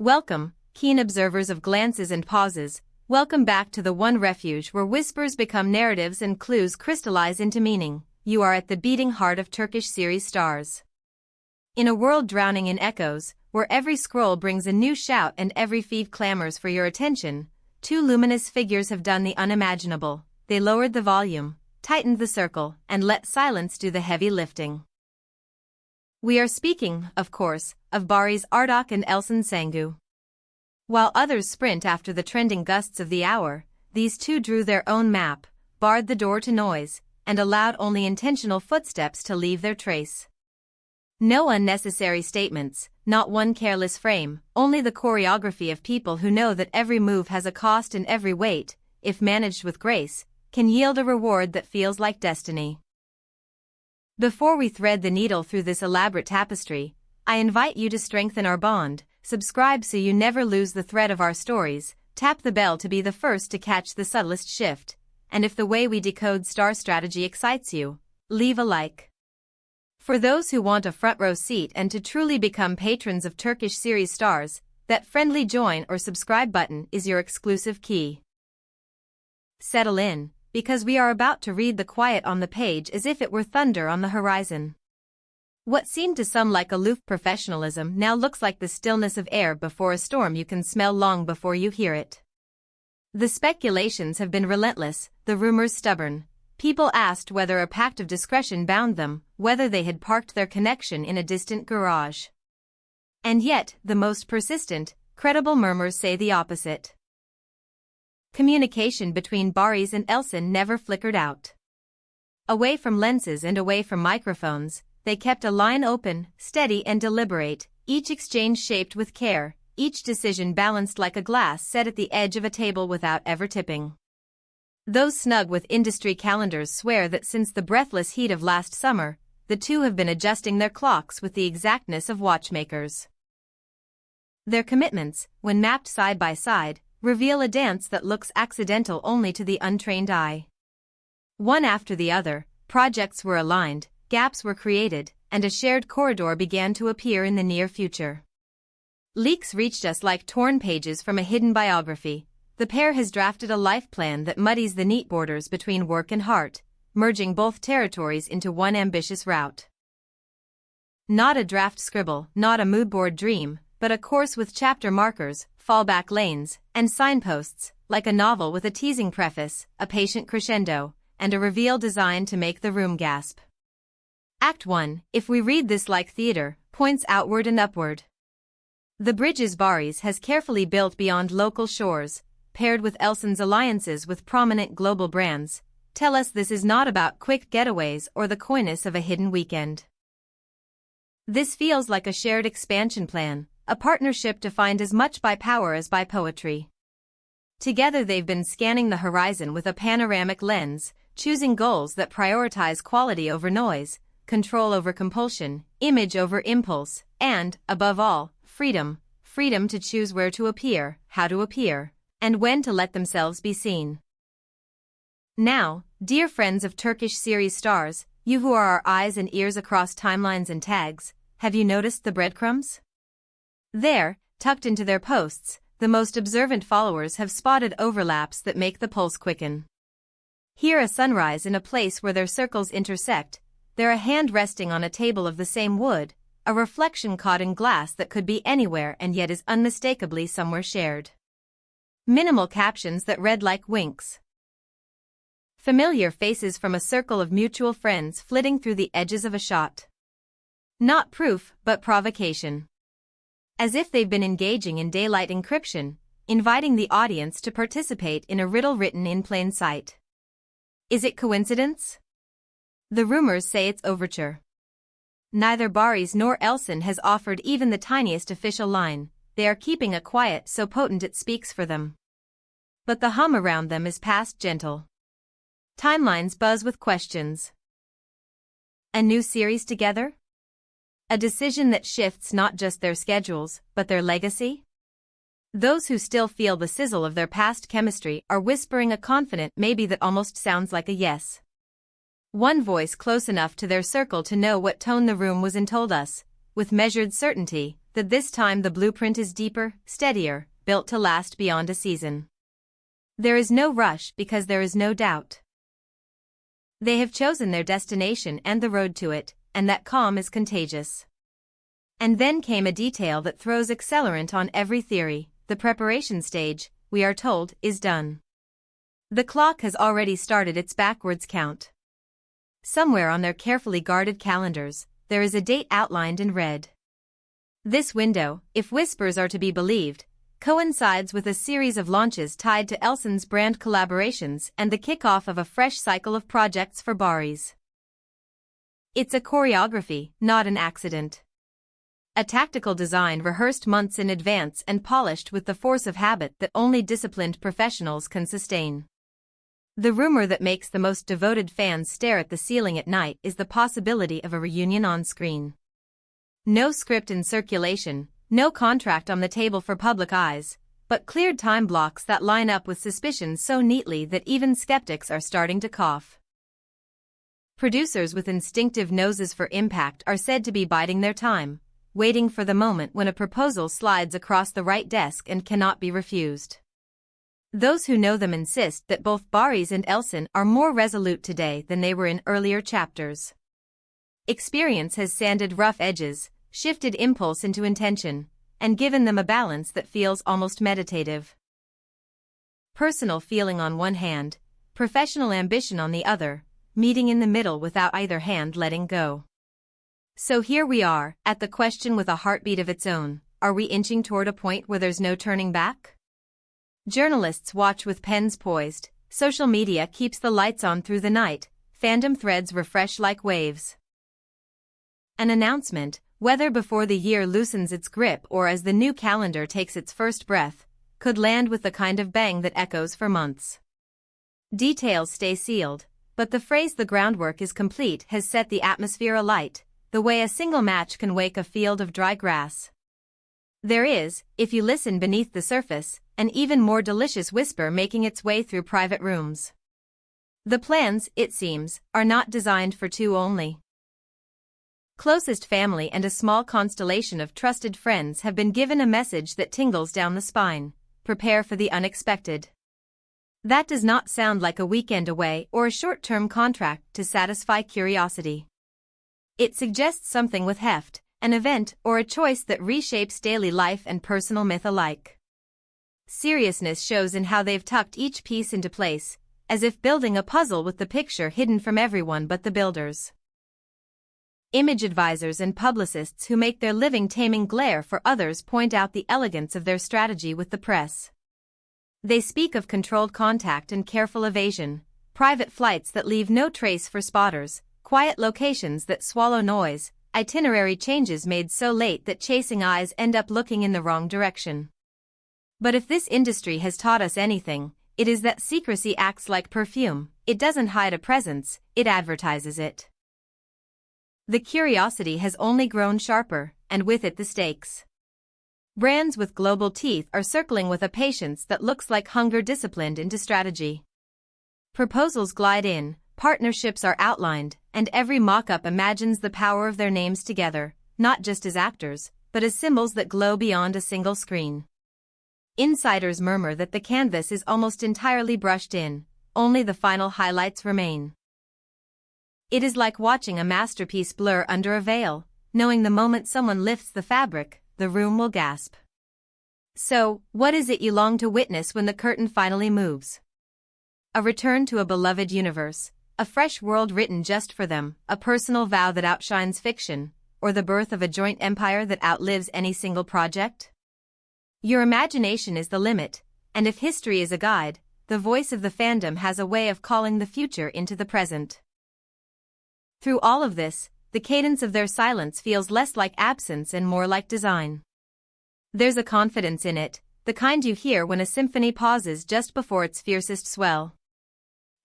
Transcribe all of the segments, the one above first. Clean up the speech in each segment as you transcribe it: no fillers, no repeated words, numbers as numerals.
Welcome, keen observers of glances and pauses, welcome back to the one refuge where whispers become narratives and clues crystallize into meaning. You are at the beating heart of Turkish series stars. In a world drowning in echoes, where every scroll brings a new shout and every feed clamors for your attention, two luminous figures have done the unimaginable. They lowered the volume, tightened the circle, and let silence do the heavy lifting. We are speaking, of course, of Barış Arduç and Elçin Sangu. While others sprint after the trending gusts of the hour, these two drew their own map, barred the door to noise, and allowed only intentional footsteps to leave their trace. No unnecessary statements, not one careless frame, only the choreography of people who know that every move has a cost and every weight, if managed with grace, can yield a reward that feels like destiny. Before we thread the needle through this elaborate tapestry, I invite you to strengthen our bond. Subscribe so you never lose the thread of our stories, tap the bell to be the first to catch the subtlest shift, and if the way we decode star strategy excites you, leave a like. For those who want a front row seat and to truly become patrons of Turkish series stars, that friendly join or subscribe button is your exclusive key. Settle in, because we are about to read the quiet on the page as if it were thunder on the horizon. What seemed to some like aloof professionalism now looks like the stillness of air before a storm you can smell long before you hear it. The speculations have been relentless, the rumors stubborn. People asked whether a pact of discretion bound them, whether they had parked their connection in a distant garage. And yet, the most persistent, credible murmurs say the opposite. Communication between Barış and Elçin never flickered out. Away from lenses and away from microphones, they kept a line open, steady and deliberate, each exchange shaped with care, each decision balanced like a glass set at the edge of a table without ever tipping. Those snug with industry calendars swear that since the breathless heat of last summer, the two have been adjusting their clocks with the exactness of watchmakers. Their commitments, when mapped side by side, reveal a dance that looks accidental only to the untrained eye. One after the other, projects were aligned, gaps were created, and a shared corridor began to appear in the near future. Leaks reached us like torn pages from a hidden biography. The pair has drafted a life plan that muddies the neat borders between work and heart, merging both territories into one ambitious route. Not a draft scribble, not a moodboard dream, but a course with chapter markers, fallback lanes, and signposts, like a novel with a teasing preface, a patient crescendo, and a reveal designed to make the room gasp. Act 1, if we read this like theater, points outward and upward. The bridges Barış has carefully built beyond local shores, paired with Elçin's alliances with prominent global brands, tell us this is not about quick getaways or the coyness of a hidden weekend. This feels like a shared expansion plan, a partnership defined as much by power as by poetry. Together they've been scanning the horizon with a panoramic lens, choosing goals that prioritize quality over noise, control over compulsion, image over impulse, and, above all, freedom to choose where to appear, how to appear, and when to let themselves be seen. Now, dear friends of Turkish series stars, you who are our eyes and ears across timelines and tags, have you noticed the breadcrumbs? There, tucked into their posts, the most observant followers have spotted overlaps that make the pulse quicken. Here a sunrise in a place where their circles intersect, there a hand resting on a table of the same wood, a reflection caught in glass that could be anywhere and yet is unmistakably somewhere shared. Minimal captions that read like winks. Familiar faces from a circle of mutual friends flitting through the edges of a shot. Not proof, but provocation. As if they've been engaging in daylight encryption, inviting the audience to participate in a riddle written in plain sight. Is it coincidence? The rumors say it's overture. Neither Barış nor Elçin has offered even the tiniest official line. They are keeping it quiet so potent it speaks for them. But the hum around them is past gentle. Timelines buzz with questions. A new series together? A decision that shifts not just their schedules, but their legacy? Those who still feel the sizzle of their past chemistry are whispering a confident maybe that almost sounds like a yes. One voice close enough to their circle to know what tone the room was in told us, with measured certainty, that this time the blueprint is deeper, steadier, built to last beyond a season. There is no rush because there is no doubt. They have chosen their destination and the road to it, and that calm is contagious. And then came a detail that throws accelerant on every theory. The preparation stage, we are told, is done. The clock has already started its backwards count. Somewhere on their carefully guarded calendars, there is a date outlined in red. This window, if whispers are to be believed, coincides with a series of launches tied to Elçin's brand collaborations and the kickoff of a fresh cycle of projects for Barış. It's a choreography, not an accident. A tactical design rehearsed months in advance and polished with the force of habit that only disciplined professionals can sustain. The rumor that makes the most devoted fans stare at the ceiling at night is the possibility of a reunion on screen. No script in circulation, no contract on the table for public eyes, but cleared time blocks that line up with suspicions so neatly that even skeptics are starting to cough. Producers with instinctive noses for impact are said to be biding their time, waiting for the moment when a proposal slides across the right desk and cannot be refused. Those who know them insist that both Barış and Elçin are more resolute today than they were in earlier chapters. Experience has sanded rough edges, shifted impulse into intention, and given them a balance that feels almost meditative. Personal feeling on one hand, professional ambition on the other, meeting in the middle without either hand letting go. So here we are, at the question with a heartbeat of its own: are we inching toward a point where there's no turning back? Journalists watch with pens poised, social media keeps the lights on through the night, fandom threads refresh like waves. An announcement, whether before the year loosens its grip or as the new calendar takes its first breath, could land with the kind of bang that echoes for months. Details stay sealed, but the phrase "the groundwork is complete" has set the atmosphere alight, the way a single match can wake a field of dry grass. There is, if you listen beneath the surface, an even more delicious whisper making its way through private rooms. The plans, it seems, are not designed for two only. Closest family and a small constellation of trusted friends have been given a message that tingles down the spine: prepare for the unexpected. That does not sound like a weekend away or a short-term contract to satisfy curiosity. It suggests something with heft, an event or a choice that reshapes daily life and personal myth alike. Seriousness shows in how they've tucked each piece into place, as if building a puzzle with the picture hidden from everyone but the builders. Image advisors and publicists who make their living taming glare for others point out the elegance of their strategy with the press. They speak of controlled contact and careful evasion, private flights that leave no trace for spotters, quiet locations that swallow noise, itinerary changes made so late that chasing eyes end up looking in the wrong direction. But if this industry has taught us anything, it is that secrecy acts like perfume: it doesn't hide a presence, it advertises it. The curiosity has only grown sharper, and with it the stakes. Brands with global teeth are circling with a patience that looks like hunger disciplined into strategy. Proposals glide in, partnerships are outlined, and every mock-up imagines the power of their names together, not just as actors, but as symbols that glow beyond a single screen. Insiders murmur that the canvas is almost entirely brushed in, only the final highlights remain. It is like watching a masterpiece blur under a veil, knowing the moment someone lifts the fabric, the room will gasp. So, what is it you long to witness when the curtain finally moves? A return to a beloved universe, a fresh world written just for them, a personal vow that outshines fiction, or the birth of a joint empire that outlives any single project? Your imagination is the limit, and if history is a guide, the voice of the fandom has a way of calling the future into the present. Through all of this, the cadence of their silence feels less like absence and more like design. There's a confidence in it, the kind you hear when a symphony pauses just before its fiercest swell.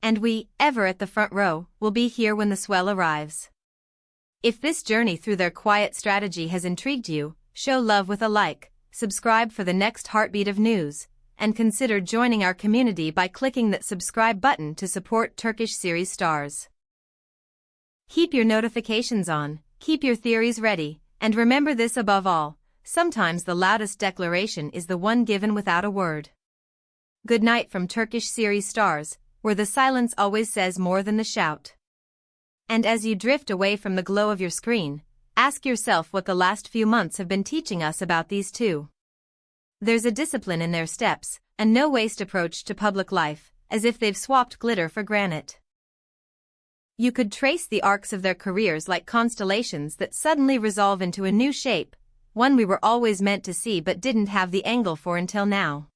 And we, ever at the front row, will be here when the swell arrives. If this journey through their quiet strategy has intrigued you, show love with a like, subscribe for the next heartbeat of news, and consider joining our community by clicking that subscribe button to support Turkish series stars. Keep your notifications on, keep your theories ready, And remember this above all, sometimes the loudest declaration is the one given without a word. Good night from Turkish series stars, where the silence always says more than the shout. And as you drift away from the glow of your screen, ask yourself what the last few months have been teaching us about these two. There's a discipline in their steps, a no-waste approach to public life, as if they've swapped glitter for granite. You could trace the arcs of their careers like constellations that suddenly resolve into a new shape, one we were always meant to see but didn't have the angle for until now.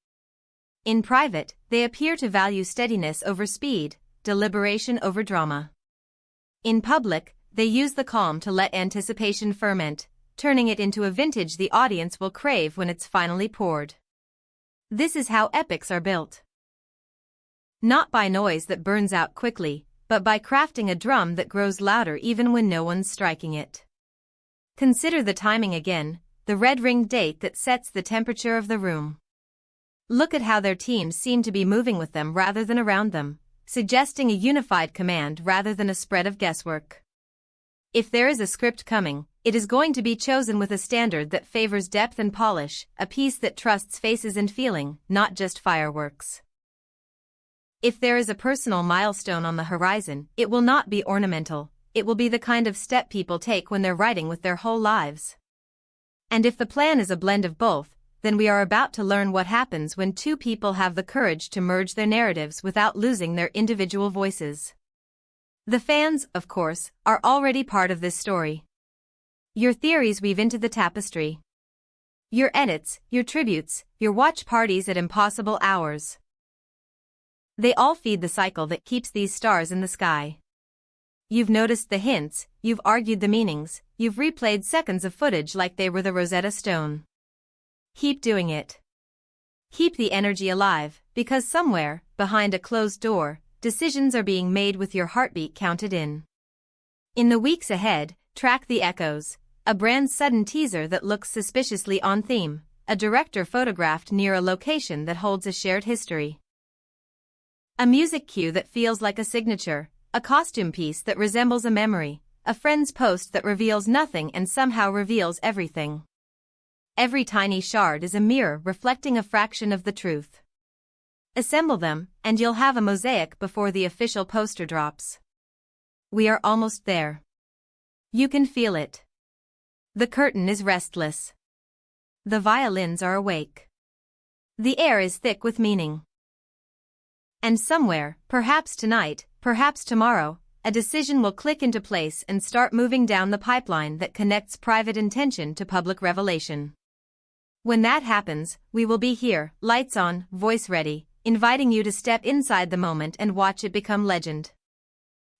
In private, they appear to value steadiness over speed, deliberation over drama. In public, they use the calm to let anticipation ferment, turning it into a vintage the audience will crave when it's finally poured. This is how epics are built. Not by noise that burns out quickly, but by crafting a drum that grows louder even when no one's striking it. Consider the timing again, the red-ringed date that sets the temperature of the room. Look at how their teams seem to be moving with them rather than around them, suggesting a unified command rather than a spread of guesswork. If there is a script coming, it is going to be chosen with a standard that favors depth and polish, a piece that trusts faces and feeling, not just fireworks. If there is a personal milestone on the horizon, it will not be ornamental, it will be the kind of step people take when they're writing with their whole lives. And if the plan is a blend of both, then we are about to learn what happens when two people have the courage to merge their narratives without losing their individual voices. The fans, of course, are already part of this story. Your theories weave into the tapestry. Your edits, your tributes, your watch parties at impossible hours. They all feed the cycle that keeps these stars in the sky. You've noticed the hints, you've argued the meanings, you've replayed seconds of footage like they were the Rosetta Stone. Keep doing it. Keep the energy alive, because somewhere, behind a closed door, decisions are being made with your heartbeat counted in. In the weeks ahead, track the echoes, a brand's sudden teaser that looks suspiciously on theme, a director photographed near a location that holds a shared history. A music cue that feels like a signature, a costume piece that resembles a memory, a friend's post that reveals nothing and somehow reveals everything. Every tiny shard is a mirror reflecting a fraction of the truth. Assemble them, and you'll have a mosaic before the official poster drops. We are almost there. You can feel it. The curtain is restless. The violins are awake. The air is thick with meaning. And somewhere, perhaps tonight, perhaps tomorrow, a decision will click into place and start moving down the pipeline that connects private intention to public revelation. When that happens, we will be here, lights on, voice ready, inviting you to step inside the moment and watch it become legend.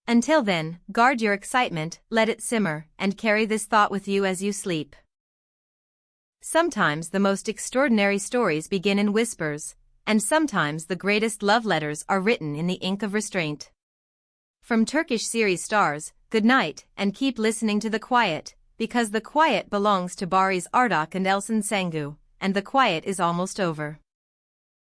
Until then, guard your excitement, let it simmer, and carry this thought with you as you sleep. Sometimes the most extraordinary stories begin in whispers, and sometimes the greatest love letters are written in the ink of restraint. From Turkish series stars, good night, and keep listening to the quiet, because the quiet belongs to Barış Arduç and Elçin Sangu, and the quiet is almost over.